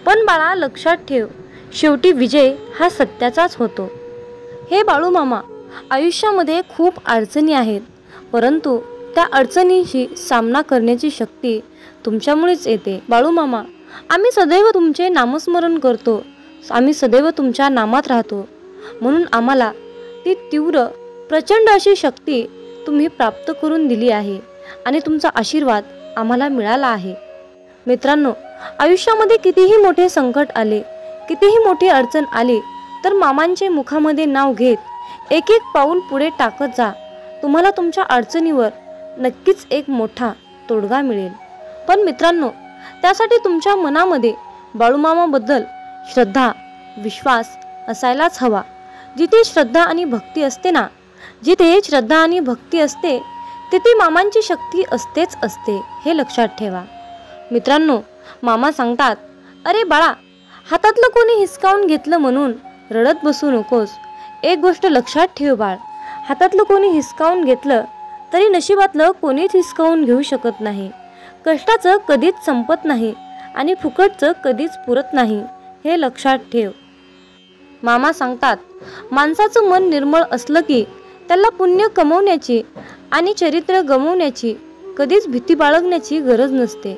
[SPEAKER 2] पण बाळा, लक्षात ठेव, शेवटी विजय हा सत्याचाच होतो. हे बाळू मामा, आयुष्यामध्ये खूप अडचणी आहेत, परंतु त्या अडचणींशी सामना करण्याची शक्ती तुमच्यामुळेच येते. बाळू मामा, आम्ही सदैव तुमचे नामस्मरण करतो, आम्ही सदैव तुमच्या नामात राहतो, म्हणून आम्हाला ती तीव्र प्रचंड अशी शक्ती तुम्ही प्राप्त करून दिली आहे आणि तुमचा आशीर्वाद आम्हाला मिळाला आहे. मित्रांनो, आयुष्यामध्ये कितीही मोठे संकट आले, कितीही मोठी अडचण आली, तर मामांचे मुखामध्ये नाव घेत एक एक पाऊल पुढे टाकत जा. तुम्हाला तुमच्या अडचणीवर नक्कीच एक मोठा तोडगा मिळेल. पण मित्रांनो, त्यासाठी तुमच्या मनामध्ये बाळूमामाबद्दल श्रद्धा, विश्वास असायलाच हवा. जिथे श्रद्धा आणि भक्ती असते ना, जिथे श्रद्धा आणि भक्ती असते, तिथे मामांची शक्ती असतेच असते, हे लक्षात ठेवा. मित्रांनो, मामा सांगतात, अरे बाळा, हातातलं कोणी हिसकावून घेतलं म्हणून रडत बसू नकोस. एक गोष्ट लक्षात ठेव बाळ, हातातलं कोणी हिसकावून घेतलं तरी नशिबातलं कोणीच हिसकावून घेऊ शकत नाही. कष्टाचं कधीच संपत नाही आणि फुकटचं कधीच पुरत नाही, हे लक्षात ठेव. मामा सांगतात, माणसाचं मन निर्मळ असलं की त्याला पुण्य कमवण्याची आणि चरित्र गमवण्याची कधीच भीती बाळगण्याची गरज नसते.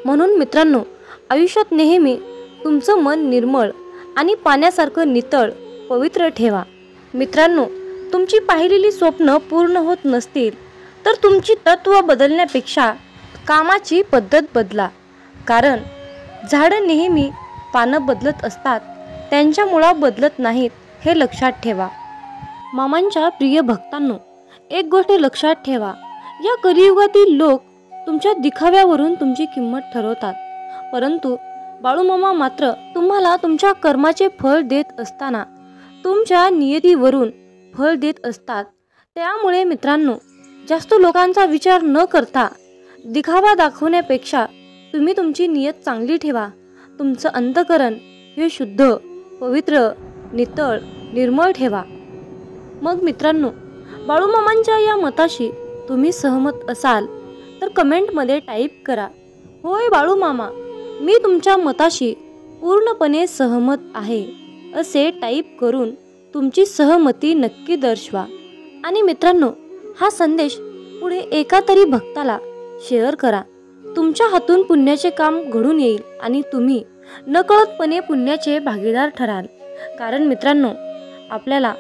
[SPEAKER 2] म्हणून मित्रांनो, आयुष्यात नेहमी तुमचं मन निर्मळ आणि पाण्यासारखं नितळ पवित्र ठेवा. मित्रांनो, तुमची पाहिलेली स्वप्न पूर्ण होत नसतील तर तुमची तत्त्व बदलण्यापेक्षा कामाची पद्धत बदला. कारण झाडं नेहमी पानं बदलत असतात, त्यांच्या मुळा बदलत नाहीत, हे लक्षात ठेवा. मामांच्या प्रिय भक्तांनो, एक गोष्ट लक्षात ठेवा, या कलियुगातील लोक तुमच्या दिखाव्यावरून तुमची किंमत ठरवतात, परंतु बाळूमामा मात्र तुम्हाला तुमच्या कर्माचे फळ देत असताना तुमच्या नियतीवरून फळ देत असतात. त्यामुळे मित्रांनो, जास्त लोकांचा विचार न करता दिखावा दाखवण्यापेक्षा तुम्ही तुमची नियत चांगली ठेवा. तुमचं अंतःकरण हे शुद्ध, पवित्र, नितळ, निर्मळ ठेवा. मग मित्रांनो, बाळूमामांच्या या मताशी तुम्ही सहमत असाल तर कमेंटमध्ये टाईप करा, होय बाळूमामा, मी तुमच्या मताशी पूर्णपणे सहमत आहे, असे टाईप करून तुमची सहमती नक्की दर्शवा. आणि मित्रांनो, हा संदेश पुढे एका तरी भक्ताला शेअर करा. तुमच्या हातून पुण्याचे काम घडून येईल आणि तुम्ही नकळतपणे पुण्याचे भागीदार ठराल. कारण मित्रांनो, आपल्याला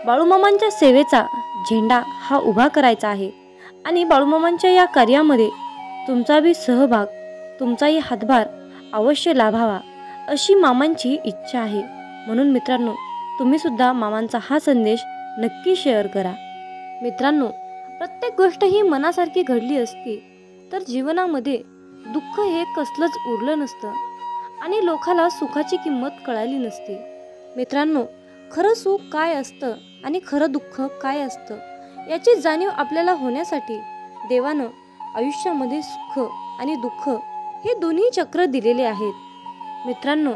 [SPEAKER 2] बाळूमामांच्या सेवेचा झेंडा हा उभा करायचा आहे आणि बाळूमामांच्या या कार्यामध्ये तुमचा बी सहभाग, तुमचाही हातभार अवश्य लाभावा, अशी मामांची इच्छा आहे. म्हणून मित्रांनो, तुम्ही सुद्धा मामांचा हा संदेश नक्की शेअर करा. मित्रांनो, प्रत्येक गोष्ट ही मनासारखी घडली असती तर जीवनामध्ये दुःख हे कसलंच उरलं नसतं आणि लोकाला सुखाची किंमत कळाली नसती. मित्रांनो, खरं सुख काय असतं आणि खरं दुःख काय असतं याची जाणीव आपल्याला होण्यासाठी देवानं आयुष्यामध्ये सुख आणि दुःख हे दोन्ही चक्र दिलेले आहेत. मित्रांनो,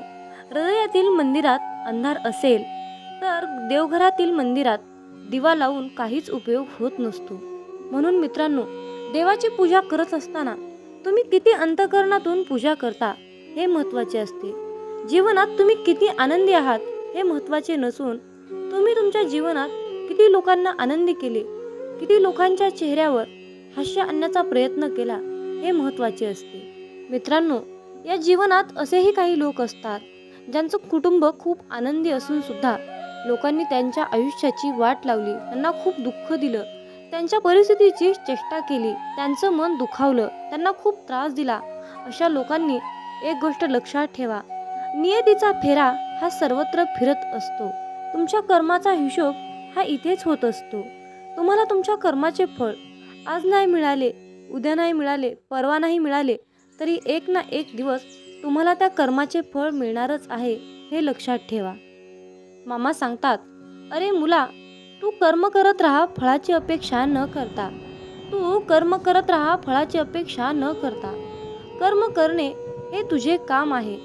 [SPEAKER 2] हृदयातील मंदिरात अंधार असेल तर देवघरातील मंदिरात दिवा लावून काहीच उपयोग होत नसतो. म्हणून मित्रांनो, देवाची पूजा करत असताना तुम्ही किती अंतःकरणातून पूजा करता हे महत्त्वाचे असते. जीवनात तुम्ही किती आनंदी आहात हे महत्त्वाचे नसून तुम्ही तुमच्या जीवनात किती लोकांना आनंदी केले, किती लोकांच्या चेहऱ्यावर हास्य आणण्याचा प्रयत्न केला हे महत्त्वाचे असते. मित्रांनो, या जीवनात असेही काही लोक असतात ज्यांचं कुटुंब खूप आनंदी असून सुद्धा लोकांनी त्यांच्या आयुष्याची वाट लावली, त्यांना खूप दुःख दिलं, त्यांच्या परिस्थितीची चेष्टा केली, त्यांचं मन दुखावलं, त्यांना खूप त्रास दिला. अशा लोकांनी एक गोष्ट लक्षात ठेवा, नियतीचा फेरा हा सर्वत्र फिरत असतो. तुमच्या कर्माचा हिशोब हा इथेच होत असतो. तुम्हाला तुमच्या कर्माचे फळ आज नाही मिळाले, उद्या नाही मिळाले, परवा नाही मिळाले, तरी एक ना एक दिवस तुम्हाला त्या कर्माचे फळ मिळणारच आहे, हे लक्षात ठेवा. मामा सांगतात, अरे मुला, तू कर्म करत राहा फळाची अपेक्षा न करता. तू कर्म करत राहा फळाची अपेक्षा न करता. कर्म करणे हे तुझे काम आहे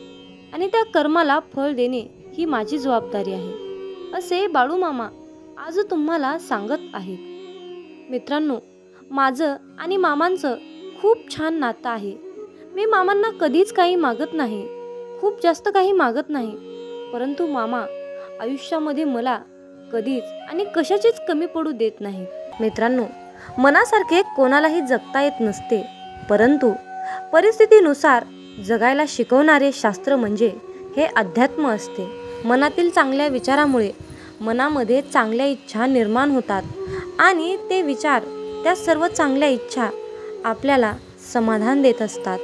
[SPEAKER 2] आणि त्या कर्माला फळ देणे ही माझी जबाबदारी आहे, असे बाळूमामा आज तुम्हाला सांगत आहेत. मित्रांनो, माझं आणि मामांचं खूप छान नातं आहे. मी मामांना कधीच काही मागत नाही, खूप जास्त काही मागत नाही, परंतु मामा आयुष्यामध्ये मला कधीच आणि कशाचीच कमी पडू देत नाहीत. मित्रांनो, मनासारखे कोणालाही जगता येत नसते, परंतु परिस्थितीनुसार जगायला शिकवणारे शास्त्र म्हणजे हे अध्यात्म असते. मनातील चांगल्या विचारामुळे मनामध्ये चांगल्या इच्छा निर्माण होतात आणि ते विचार, त्या सर्व चांगल्या इच्छा आपल्याला समाधान देत असतात.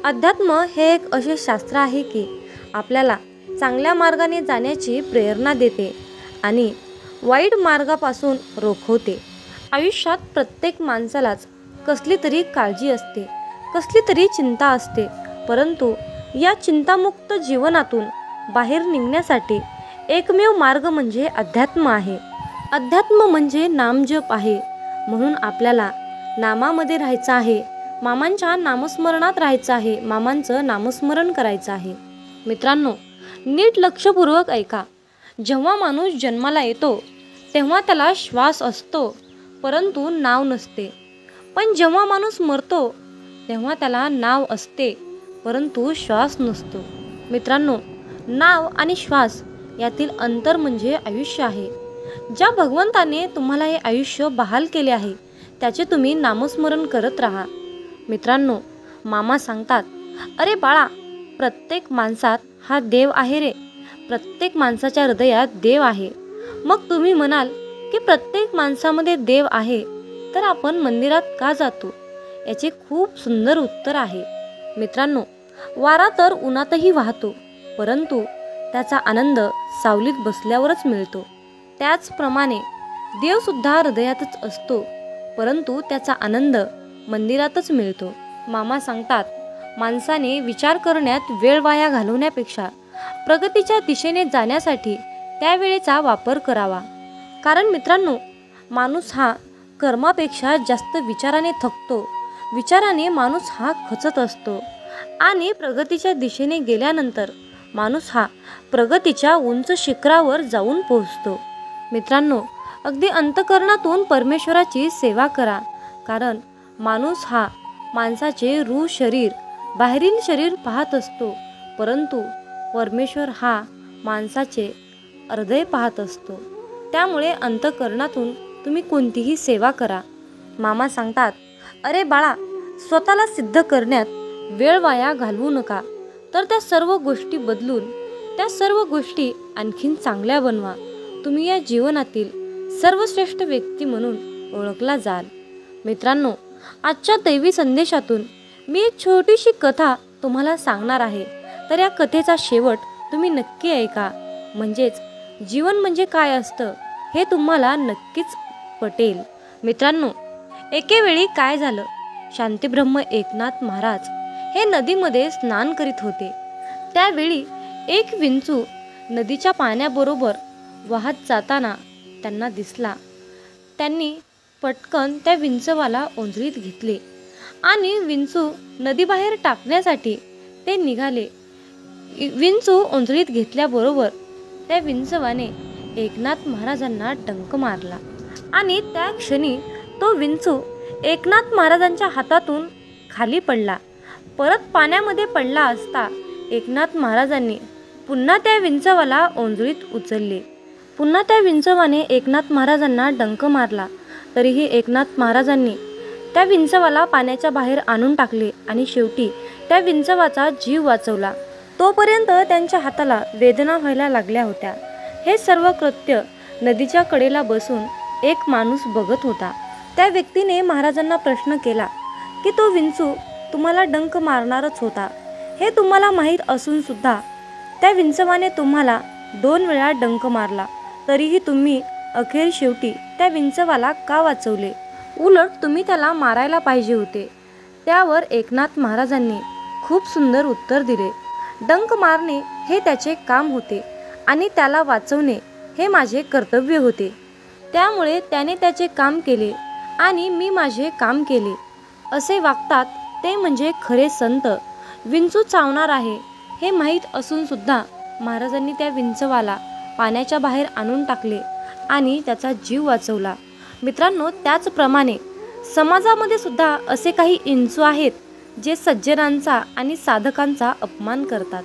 [SPEAKER 2] अध्यात्म हे एक असे शास्त्र आहे की आपल्याला चांगल्या मार्गाने जाण्याची प्रेरणा देते आणि वाईट मार्गापासून रोखवते. आयुष्यात प्रत्येक माणसालाच कसली तरी काळजी असते, कसली तरी चिंता असते, परंतु या चिंतामुक्त जीवनातून बाहेर निघण्यासाठी एकमेव मार्ग म्हणजे अध्यात्म आहे. अध्यात्म म्हणजे नामजप आहे. म्हणून आपल्याला नामामध्ये राहायचं आहे, मामांच्या नामस्मरणात राहायचं आहे, मामांचं नामस्मरण करायचं आहे. मित्रांनो, नीट लक्षपूर्वक ऐका. जेव्हा माणूस जन्माला येतो तेव्हा त्याला श्वास असतो, परंतु नाव नसते. पण जेव्हा माणूस मरतो तेव्हा त्याला नाव असते, परंतु श्वास नसतो. मित्रांनो, नाव आणि श्वास यातील अंतर म्हणजे आयुष्य आहे. ज्या भगवंताने तुम्हाला हे आयुष्य बहाल केले आहे त्याचे तुम्ही नामस्मरण करत राहा. मित्रांनो, मामा सांगतात, अरे बाळा, प्रत्येक माणसात हा देव आहे रे. प्रत्येक माणसाच्या हृदयात देव आहे. मग तुम्ही म्हणाल की प्रत्येक माणसामध्ये देव आहे, तर आपण मंदिरात का जातो? याचे खूप सुंदर उत्तर आहे. मित्रांनो, वारा तर उन्हातही वाहतो, परंतु त्याचा आनंद सावलीत बसल्यावरच मिळतो. त्याचप्रमाणे देवसुद्धा हृदयातच असतो, परंतु त्याचा आनंद मंदिरातच मिळतो. मामा सांगतात, माणसाने विचार करण्यात वेळ वाया घालवण्यापेक्षा प्रगतीच्या दिशेने जाण्यासाठी त्या वेळेचा वापर करावा. कारण मित्रांनो, माणूस हा कर्मापेक्षा जास्त विचाराने थकतो. विचाराने माणूस हा खचत असतो आणि प्रगतीच्या दिशेने गेल्यानंतर माणूस हा प्रगतीच्या उंच शिखरावर जाऊन पोहोचतो. मित्रांनो, अगदी अंतःकरणातून परमेश्वराची सेवा करा. कारण माणूस हा माणसाचे रूह शरीर, बाहेरील शरीर पाहत असतो, परंतु परमेश्वर हा माणसाचे हृदय पाहत असतो. त्यामुळे अंतःकरणातून तुम्ही कोणतीही सेवा करा. मामा सांगतात, अरे बाळा, स्वतःला सिद्ध करण्यात वेळ वाया घालवू नका, तर त्या सर्व गोष्टी बदलून त्या सर्व गोष्टी आणखीन चांगल्या बनवा. तुम्ही या जीवनातील सर्वश्रेष्ठ व्यक्ती म्हणून ओळखला जाल. मित्रांनो, आजच्या दैवी संदेशातून मी एक छोटीशी कथा तुम्हाला सांगणार आहे. तर या कथेचा शेवट तुम्ही नक्की ऐका, म्हणजेच जीवन म्हणजे काय असतं हे तुम्हाला नक्कीच पटेल. मित्रांनो, एकेवेळी काय झालं, शांतीब्रह्म एकनाथ महाराज हे नदीमध्ये स्नान करीत होते. त्यावेळी एक विंचू नदीच्या पाण्याबरोबर वाहत जाताना त्यांना दिसला. त्यांनी पटकन त्या विंचवाला ओंजळीत घेतले आणि विंचू नदीबाहेर टाकण्यासाठी ते निघाले. विंचू ओंजळीत घेतल्याबरोबर त्या विंचवाने एकनाथ महाराजांना डंक मारला आणि त्या क्षणी तो विंचू एकनाथ महाराजांच्या हातातून खाली पडला. परत पाण्यामध्ये पडला असता एकनाथ महाराजांनी पुन्हा त्या विंचवाला ओंजळीत उचलले. पुन्हा त्या विंचवाने एकनाथ महाराजांना डंक मारला, तरीही एकनाथ महाराजांनी त्या विंचवाला पाण्याच्या बाहेर आणून टाकले आणि शेवटी त्या विंचवाचा जीव वाचवला. तोपर्यंत त्यांच्या हाताला वेदना व्हायला लागल्या होत्या. हे सर्व कृत्य नदीच्या कडेला बसून एक माणूस बघत होता. त्या व्यक्तीने महाराजांना प्रश्न केला की तो विंचू तुम्हाला डंक मारणारच होता, हे तुम्हाला माहीत असून सुद्धा त्या विंचवाने तुम्हाला 2 वेळा डंक मारला, तरीही तुम्ही अखेर शेवटी त्या विंचवाला का वाचवले? उलट तुम्ही त्याला मारायला पाहिजे होते. त्यावर एकनाथ महाराजांनी खूप सुंदर उत्तर दिले. डंक मारणे हे त्याचे काम होते आणि त्याला वाचवणे हे माझे कर्तव्य होते. त्यामुळे त्याने त्याचे काम केले आणि मी माझे काम केले. असे वागतात ते म्हणजे खरे संत. विंचू चावणार आहे हे माहीत असून सुद्धा महाराजांनी त्या विंचवाला पाण्याच्या बाहेर आणून टाकले आणि त्याचा जीव वाचवला. मित्रांनो, त्याचप्रमाणे समाजामध्ये सुद्धा असे काही विंचू आहेत जे सज्जनांचा आणि साधकांचा अपमान करतात,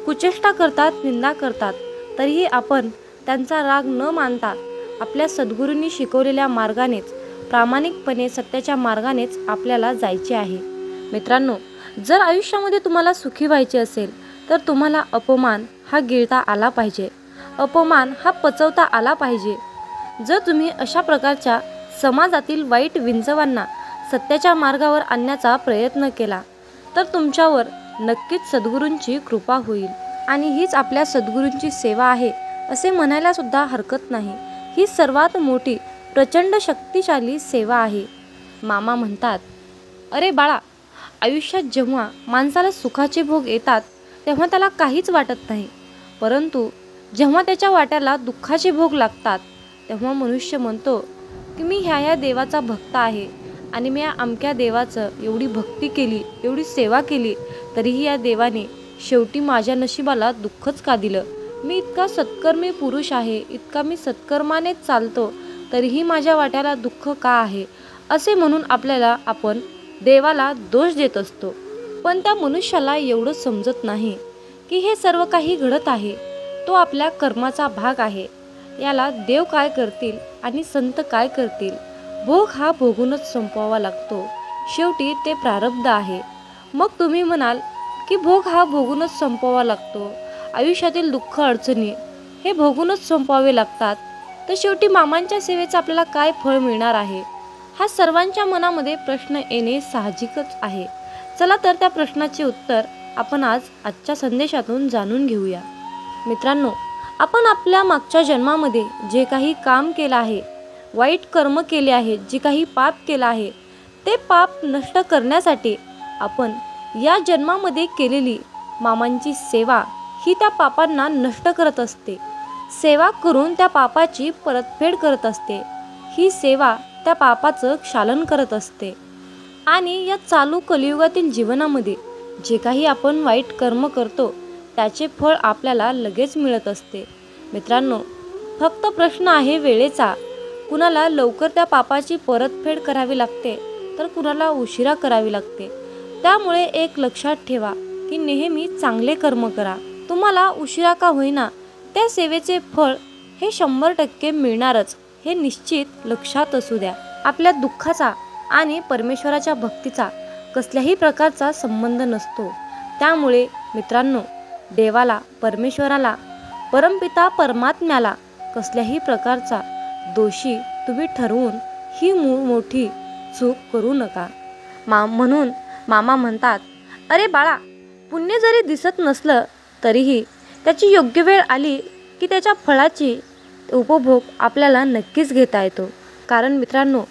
[SPEAKER 2] कुचेष्टा करतात, निंदा करतात. तरीही आपण त्यांचा राग न मानता आपल्या सद्गुरूंनी शिकवलेल्या मार्गानेच, प्रामाणिकपणे सत्याच्या मार्गानेच आपल्याला जायचे आहे. मित्रांनो, जर आयुष्यामध्ये तुम्हाला सुखी व्हायचे असेल तर तुम्हाला अपमान हा गिळता आला पाहिजे, अपमान हा पचवता आला पाहिजे. जर तुम्ही अशा प्रकारच्या समाजातील वाईट विंचवांना सत्याच्या मार्गावर आणण्याचा प्रयत्न केला तर तुमच्यावर नक्कीच सद्गुरूंची कृपा होईल. आणि हीच आपल्या सद्गुरूंची सेवा आहे असे म्हणायला सुद्धा हरकत नाही. ही सर्वात मोठी प्रचंड शक्तिशाली सेवा आहे. मामा म्हणतात, अरे बाळा, आयुष्यात जेव्हा माणसाला सुखाचे भोग येतात तेव्हा त्याला काहीच वाटत नाही, परंतु जेव्हा त्याच्या वाट्याला दुःखाचे भोग लागतात तेव्हा मनुष्य म्हणतो की मी ह्या देवाचा भक्त आहे आणि मी या अमक्या देवाचं एवढी भक्ती केली, एवढी सेवा केली, तरीही या देवाने शेवटी माझ्या नशिबाला दुःखच का दिलं? मी इतका सत्कर्मी पुरुष आहे, इतका मी सत्कर्मानेच चालतो, तरीही माझ्या वाट्याला दुःख का आहे? असे म्हणून आपण देवाला दोष देत असतो. पण त्या मनुष्याला एवढं समजत नाही की हे सर्व काही घडत आहे तो आपल्या कर्माचा भाग आहे. याला देव काय करतील आणि संत काय करतील? भोग हा भोगूनच संपवावा लागतो. शेवटी ते प्रारब्ध आहे. मग तुम्ही म्हणाल की भोग हा भोगूनच संपवावा लागतो, आयुष्यातील दुःख अडचणी हे भोगूनच संपवावे लागतात, तर शेवटी मामांच्या सेवेचं आपल्याला काय फळ मिळणार आहे? हा सर्वांच्या मनामध्ये प्रश्न येणे साहजिकच आहे. चला तर त्या प्रश्नाचे उत्तर आपण आजच्या संदेशातून जाणून घेऊया. मित्रांनो, आपण आपल्या मागच्या जन्मामध्ये जे काही काम केलं आहे, वाईट कर्म केले आहेत, जे काही पाप केलं आहे, ते पाप नष्ट करण्यासाठी आपण या जन्मामध्ये केलेली मामांची सेवा ही त्या पापांना नष्ट करत असते. सेवा करून त्या पापाची परतफेड करत असते. ही सेवा त्या पापाचं क्षालन करत असते. आणि या चालू कलियुगातील जीवनामध्ये जे काही आपण वाईट कर्म करतो त्याचे फळ आपल्याला लगेच मिळत असते. मित्रांनो, फक्त प्रश्न आहे वेळेचा. कुणाला लवकर त्या पापाची परतफेड करावी लागते तर कुणाला उशिरा करावी लागते. त्यामुळे एक लक्षात ठेवा की नेहमी चांगले कर्म करा. तुम्हाला उशिरा का होईना त्या सेवेचे फळ हे 100% मिळणारच, हे निश्चित लक्षात असू द्या. आपल्या दुःखाचा आणि परमेश्वराच्या भक्तीचा कसल्याही प्रकारचा संबंध नसतो. त्यामुळे मित्रांनो, देवाला, परमेश्वराला, परमपिता परमात्म्याला कसल्याही प्रकारचा दोषी तुम्ही ठरवून ही मोठी चूक करू नका. म्हणून मामा म्हणतात, अरे बाळा, पुण्य जरी दिसत नसलं तरीही त्याची योग्य वेळ आली की त्याच्या फळाची उपभोग आपल्याला नक्कीच घेता येतो. कारण मित्रांनो,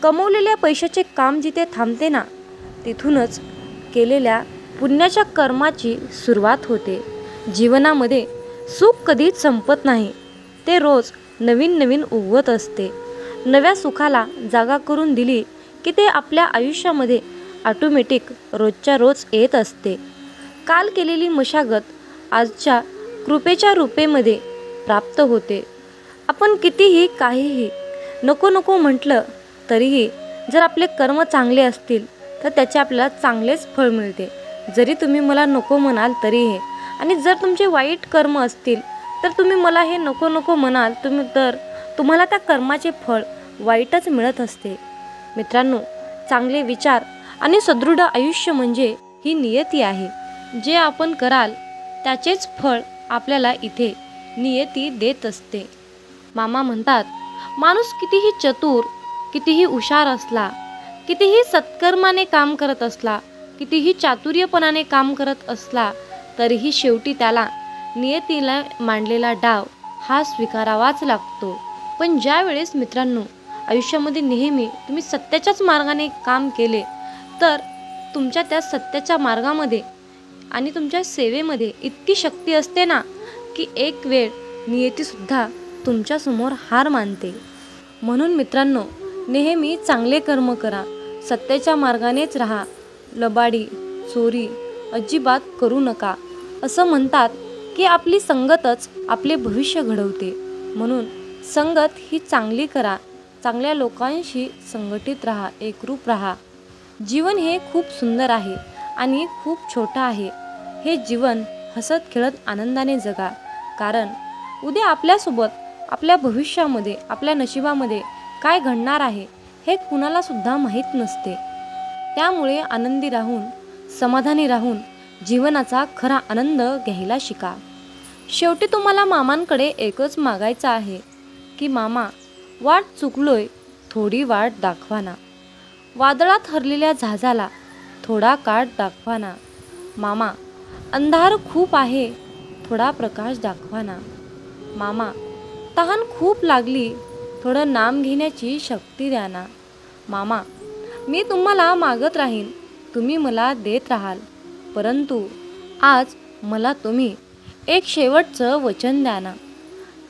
[SPEAKER 2] कमवलेल्या पैशाचे काम जिथे थांबते ना, तिथूनच केलेल्या पुण्याच्या कर्माची सुरुवात होते. जीवनामध्ये सुख कधीच संपत नाही, ते रोज नवीन नवीन उगवत असते. नव्या सुखाला जागा करून दिली की ते आपल्या आयुष्यामध्ये ऑटोमॅटिक रोजच्या रोज येत असते. काल केलेली मशागत आजच्या कृपेच्या रूपेमध्ये प्राप्त होते. आपण कितीही काहीही नको नको म्हटलं तरीही जर आपले कर्म चांगले असतील तर त्याचे आपल्याला चांगलेच फळ मिळते. जरी तुम्ही मला नको म्हणाल तरीही, आणि जर तुमचे वाईट कर्म असतील तर तुम्ही मला हे नको नको म्हणाल तर तुम्हाला त्या कर्माचे फळ वाईटच मिळत असते. मित्रांनो, चांगले विचार आणि सदृढ आयुष्य म्हणजे ही नियती आहे. जे आपण कराल त्याचेच फळ आपल्याला इथे नियती देत असते. मामा म्हणतात, माणूस कितीही चतुर, कितीही हुशार असला, कितीही सत्कर्माने काम करत असला, कितीही चातुर्यपणाने काम करत असला, तरीही शेवटी त्याला नियतीला मांडलेला डाव हा स्वीकारावाच लागतो. पण ज्या वेळेस मित्रांनो आयुष्यामध्ये नेहमी तुम्ही सत्याच्याच मार्गाने काम केले तर तुमच्या त्या सत्याच्या मार्गामध्ये आणि तुमच्या सेवेमध्ये इतकी शक्ती असते ना की एक वेळ नियतीसुद्धा तुमच्यासमोर हार मानते. म्हणून मित्रांनो नेहमी चांगले कर्म करा, सत्याच्या मार्गानेच राहा, लबाडी चोरी अजिबात करू नका. असं म्हणतात की आपली संगतच आपले भविष्य घडवते. म्हणून संगत ही चांगली करा, चांगल्या लोकांशी संघटित राहा, एकरूप राहा. जीवन हे खूप सुंदर आहे आणि खूप छोटं आहे. हे जीवन हसत खेळत आनंदाने जगा, कारण उद्या आपल्यासोबत आपल्या भविष्यामध्ये आपल्या नशिबामध्ये काय घडणार आहे हे कुणालासुद्धा माहीत नसते. त्यामुळे आनंदी राहून समाधानी राहून जीवनाचा खरा आनंद घ्यायला शिका. शेवटी तुम्हाला मामांकडे एकच मागायचं आहे की मामा वाट चुकलोय थोडी वाट दाखवा ना, वादळात हरलेल्या जहाजाला थोडा काठ दाखवा ना, मामा अंधार खूप आहे थोडा प्रकाश दाखवा ना, मामा तहान खूप लागली थोडं नाम घेण्याची शक्ती द्या ना, मामा मी तुम्हाला मागत राहीन तुम्ही मला देत राहाल, परंतु आज मला तुम्ही एक शेवटचं वचन द्या ना.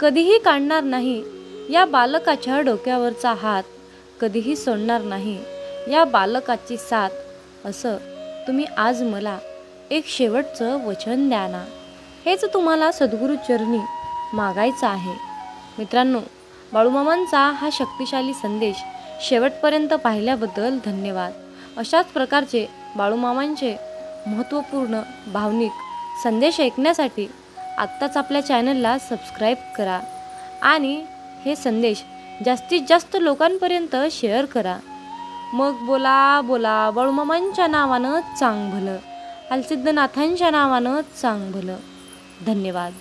[SPEAKER 2] कधीही काढणार नाही या बालकाच्या डोक्यावरचा हात, कधीही सोडणार नाही या बालकाची साथ, असं तुम्ही आज मला एक शेवटचं वचन द्या ना. हेच तुम्हाला सद्गुरू चरणी मागायचं आहे. मित्रांनो बाळूमामांचा हा शक्तिशाली संदेश शेवटपर्यंत पाहिल्याबद्दल धन्यवाद. अशाच प्रकारचे बाळूमामांचे महत्त्वपूर्ण भावनिक संदेश ऐकण्यासाठी आत्ताच आपल्या चॅनलला सबस्क्राईब करा आणि हे संदेश जास्तीत जास्त लोकांपर्यंत शेअर करा. मग बोला बोला बाळूमामांच्या नावानं चांग भलं, हलसिद्धनाथांच्या नावानं चांग भलं. धन्यवाद.